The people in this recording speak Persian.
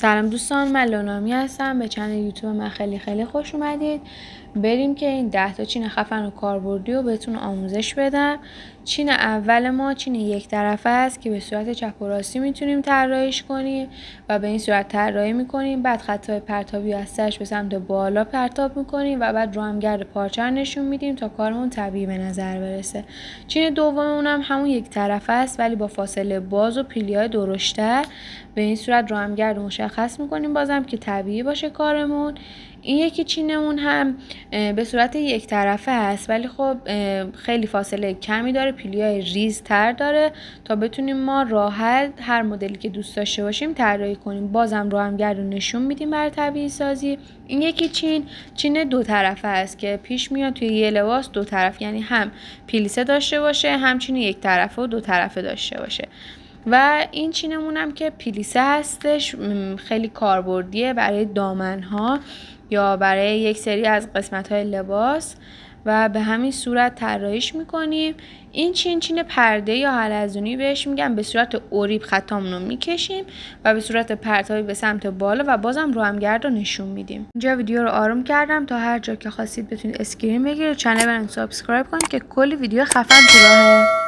سلام دوستان، من لونامی هستم. به کانال یوتیوب من خیلی خوش اومدید. بریم که این 10 تا چین خفن و کاربردی رو بهتون آموزش بدم. چین اول ما چین یک طرفه است که به صورت چپ و راستی میتونیم طراحیش کنیم و به این صورت طراحی میکنیم. بعد خطای پرتابی از سرش به سمت بالا پرتاب میکنیم و بعد رو هم گرد پارچه نشون میدیم تا کارمون طبیعی به نظر برسه. چین دوممون هم همون یک طرفه است ولی با فاصله باز و پیلی‌های درشت‌تر. به این صورت رو هم گرد مشخص میکنیم بازم که طبیعی باشه کارمون. این یکی چینمون هم به صورت یک طرفه است ولی خب خیلی فاصله کمی داره، پیلی‌های ریزتر داره تا بتونیم ما راحت هر مدلی که دوست داشته باشیم طراحی کنیم. بازم رو هم گرد نشون میدیم برای طبیعی سازی. این یکی چین دو طرفه است که پیش میاد توی یه لباس دو طرف، یعنی هم پیلیسه داشته باشه هم چین یک طرفه و دو طرفه داشته باشه. و این چینمون هم که پیلیسه هستش، خیلی کاربردیه برای دامنها یا برای یک سری از قسمت‌های لباس و به همین صورت طراحیش میکنیم. این چین پرده یا حلزونی بهش میگم. به صورت اوریب خطامون رو میکشیم و به صورت پرتابی به سمت بالا و بازم رو هم گرد رو نشون میدیم. اینجا ویدیو رو آروم کردم تا هر جا که خواستید بتونید اسکرین بگیرید. چنل منو سابسکرایب کنید که کلی ویدیو خفن تو راهه.